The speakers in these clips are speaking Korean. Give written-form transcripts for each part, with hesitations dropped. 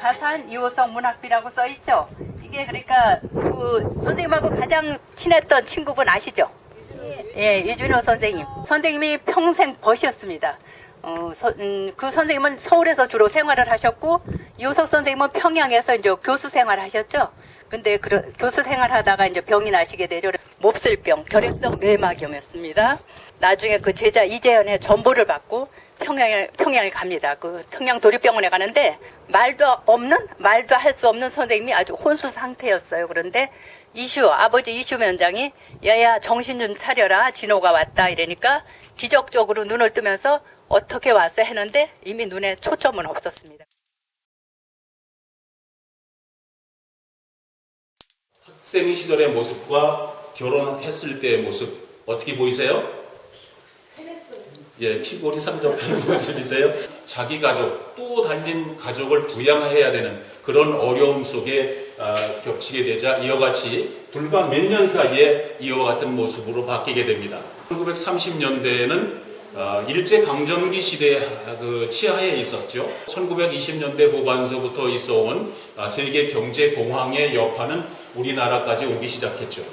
가산 이호석 문학비라고 써 있죠. 이게 그러니까 그 선생님하고 가장 친했던 친구분 아시죠? 예, 이준호 선생님. 선생님이 평생 버셨습니다. 그 선생님은 서울에서 주로 생활을 하셨고 이호석 선생님은 평양에서 이제 교수 생활을 하셨죠. 근데 교수 생활하다가 이제 병이 나시게 되죠. 몹쓸병, 결핵성 뇌막염이었습니다. 나중에 그 제자 이재현의 전보를 받고 평양을 갑니다. 그 평양 도립병원에 가는데 말도 할 수 없는 선생님이 아주 혼수 상태였어요. 그런데 아버지 이슈 위원장이 야야 정신 좀 차려라, 진호가 왔다 이러니까 기적적으로 눈을 뜨면서 어떻게 왔어 했는데 이미 눈에 초점은 없었습니다. 학생 시절의 모습과 결혼했을 때의 모습 어떻게 보이세요? 예, 피골이 상접한 모습이세요. 자기 가족, 또 달린 가족을 부양해야 되는 그런 어려움 속에 겹치게 되자 이와 같이 불과 몇 년 사이에 이와 같은 모습으로 바뀌게 됩니다. 1930년대에는 일제강점기 시대 그 치하에 있었죠. 1920년대 후반서부터 있어온 세계 경제 공황의 여파는 우리나라까지 오기 시작했죠.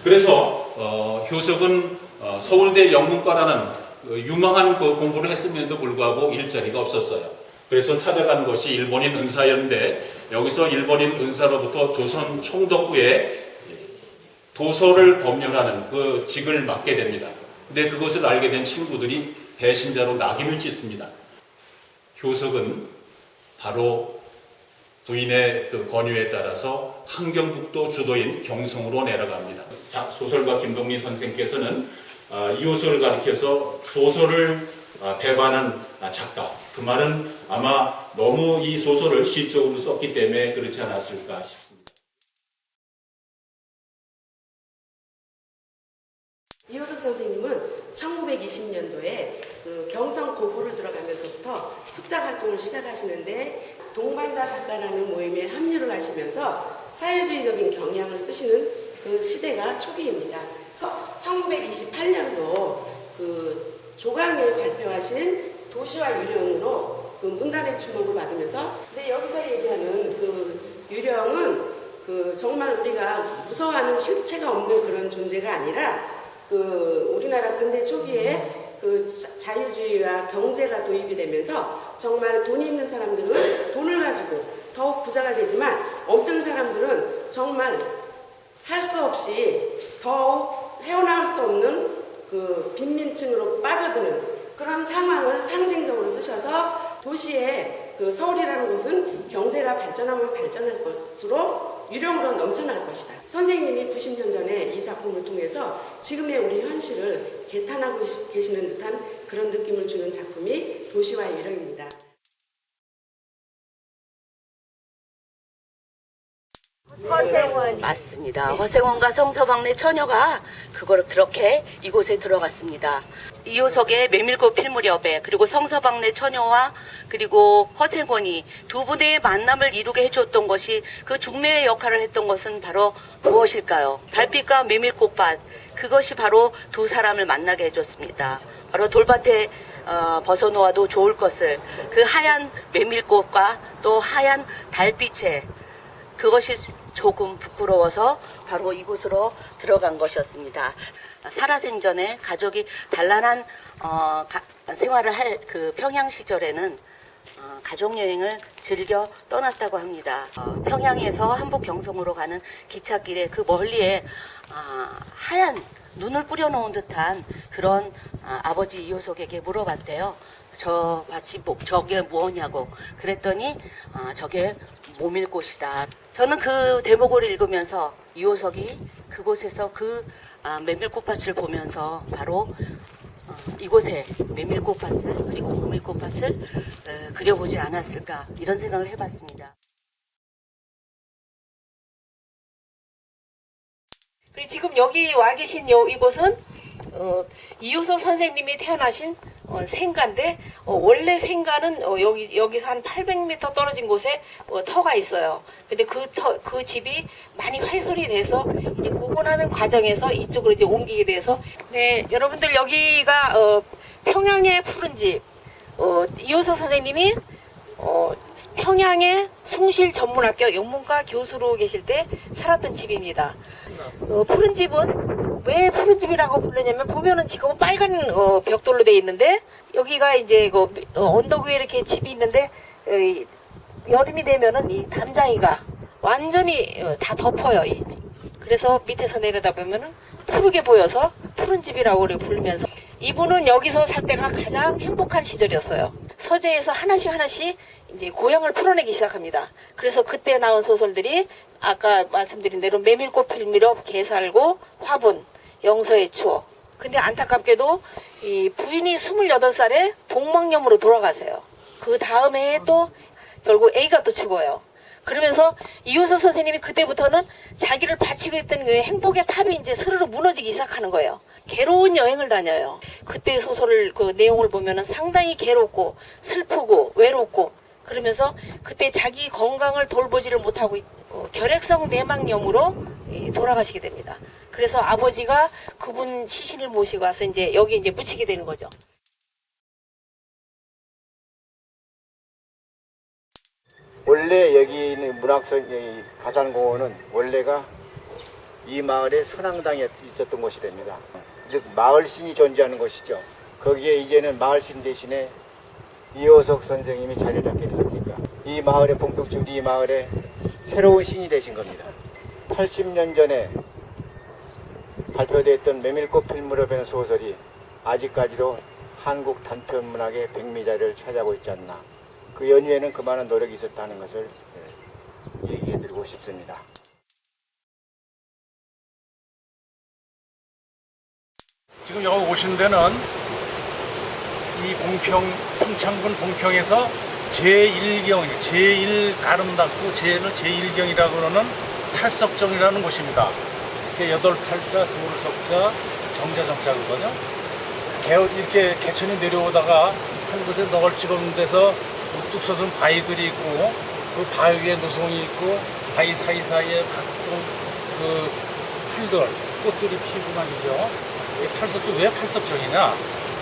그래서 효석은 서울대 영문과라는 유망한 그 공부를 했음에도 불구하고 일자리가 없었어요. 그래서 찾아간 것이 일본인 은사였는데 여기서 일본인 은사로부터 조선 총독부에 도서를 법률하는 그 직을 맡게 됩니다. 근데 그것을 알게 된 친구들이 배신자로 낙인을 찍습니다. 효석은 바로 부인의 그 권유에 따라서 함경북도 주도인 경성으로 내려갑니다. 소설가 김동리 선생께서는 이호석을 가리켜서 소설을 배반한 작가, 그 말은 아마 너무 이 소설을 시적으로 썼기 때문에 그렇지 않았을까 싶습니다. 이호석 선생님은 1920년도에 그 경성 고고를 들어가면서부터 습작 활동을 시작하시는데 동반자 작가라는 모임에 합류를 하시면서 사회주의적인 경향을 쓰시는 그 시대가 초기입니다. 1928년도 그 조강에 발표하신 도시와 유령으로 그 문단의 주목을 받으면서 근데 여기서 얘기하는 그 유령은 그 정말 우리가 무서워하는 실체가 없는 그런 존재가 아니라 그 우리나라 근대 초기에 그 자유주의와 경제가 도입이 되면서 정말 돈이 있는 사람들은 돈을 가지고 더욱 부자가 되지만 없던 사람들은 정말 할 수 없이 더욱 헤어나올 수 없는 그 빈민층으로 빠져드는 그런 상황을 상징적으로 쓰셔서 도시에 그 서울이라는 곳은 경제가 발전하면 발전할 것으로 유령으로 넘쳐날 것이다. 선생님이 90년 전에 이 작품을 통해서 지금의 우리 현실을 개탄하고 계시는 듯한 그런 느낌을 주는 작품이 도시와 유령입니다. 맞습니다. 허생원과 성서방네 처녀가 그걸 그렇게 이곳에 들어갔습니다. 이호석의 메밀꽃 필 무렵에 그리고 성서방네 처녀와 그리고 허생원이 두 분의 만남을 이루게 해줬던 것이 그 중매의 역할을 했던 것은 바로 무엇일까요? 달빛과 메밀꽃밭, 그것이 바로 두 사람을 만나게 해줬습니다. 바로 돌밭에 벗어놓아도 좋을 것을 그 하얀 메밀꽃과 또 하얀 달빛에 그것이 조금 부끄러워서 바로 이곳으로 들어간 것이었습니다. 살아생전에 가족이 단란한 생활을 할 그 평양 시절에는 가족여행을 즐겨 떠났다고 합니다. 평양에서 한복 경성으로 가는 기찻길에 그 멀리에 하얀 눈을 뿌려놓은 듯한 그런 아버지 이호석에게 물어봤대요. 저게 무엇냐고. 그랬더니 저게 모밀꽃이다. 저는 그 대목을 읽으면서 이호석이 그곳에서 그 메밀꽃밭을 보면서 바로 이곳에 메밀꽃밭을 그리고 모밀꽃밭을 그려보지 않았을까 이런 생각을 해봤습니다. 그리고 지금 여기 와 계신 이곳은 이호석 선생님이 태어나신 생가인데 원래 생가는 여기서 한 800m 떨어진 곳에 터가 있어요. 근데 그 집이 많이 훼손이 돼서 이제 복원하는 과정에서 이쪽으로 이제 옮기게 돼서 네 여러분들 여기가 평양의 푸른 집 이호석 선생님이 평양의 숭실전문학교 영문과 교수로 계실 때 살았던 집입니다. 푸른 집은 왜 푸른 집이라고 부르냐면 보면은 지금은 빨간 벽돌로 되어 있는데 여기가 이제 언덕 위에 이렇게 집이 있는데 여름이 되면은 이 담장이가 완전히 다 덮어요. 그래서 밑에서 내려다보면은 푸르게 보여서 푸른 집이라고 우리 부르면서 이분은 여기서 살 때가 가장 행복한 시절이었어요. 서재에서 하나씩 이제 고향을 풀어내기 시작합니다. 그래서 그때 나온 소설들이 아까 말씀드린 대로 메밀꽃 필미럽, 개살고, 화분, 영서의 추억. 근데 안타깝게도 이 부인이 28살에 복막염으로 돌아가세요. 그 다음 해에 또 결국 A가 또 죽어요. 그러면서 이효서 선생님이 그때부터는 자기를 바치고 있던 그 행복의 탑이 이제 스르르 무너지기 시작하는 거예요. 괴로운 여행을 다녀요. 그때 소설을 그 내용을 보면은 상당히 괴롭고 슬프고 외롭고 그러면서 그때 자기 건강을 돌보지를 못하고 결핵성 내막염으로 돌아가시게 됩니다. 그래서 아버지가 그분 시신을 모시고 와서 이제 여기 이제 묻히게 되는 거죠. 원래 여기 있는 문학선 가산공원은 원래가 이 마을의 선앙당에 있었던 곳이 됩니다. 즉 마을신이 존재하는 곳이죠. 거기에 이제는 마을신 대신에 이호석 선생님이 자리를 잡게 됐으니까 이 마을에 본격적으로 이 마을에 새로운 신이 되신 겁니다. 80년 전에 발표됐던 메밀꽃 필무렵이라는 소설이 아직까지도 한국 단편문학의 백미자리를 차지하고 있지 않나. 그 연유에는 그만한 노력이 있었다는 것을 얘기해드리고 싶습니다. 지금 여기 오신 데는 이 평창군 봉평에서 제1경, 제1가름답고 제1을 제1경이라고 그러는 탈석정이라는 곳입니다. 이렇게 8팔자, 두울석자, 정자정자거든요. 이렇게 개천이 내려오다가 한 곳에 널찍한 데서 우뚝 솟은 바위들이 있고 그 바위 위에 노송이 있고 바위 사이사이에 각종 그 풀들, 꽃들이 피고 말이죠. 왜 팔석정이냐?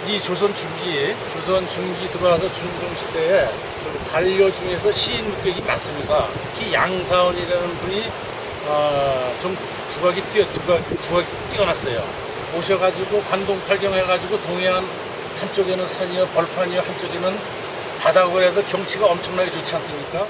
이 조선 중기 들어와서 중종 시대에 관료 중에서 시인 묵객이 많습니다. 특히 양사원이라는 분이 좀 두각이 뛰어났어요. 오셔가지고 관동팔경해가지고 동해안 한쪽에는 산이요 벌판이요 한쪽에는 바다고 해서 경치가 엄청나게 좋지 않습니까?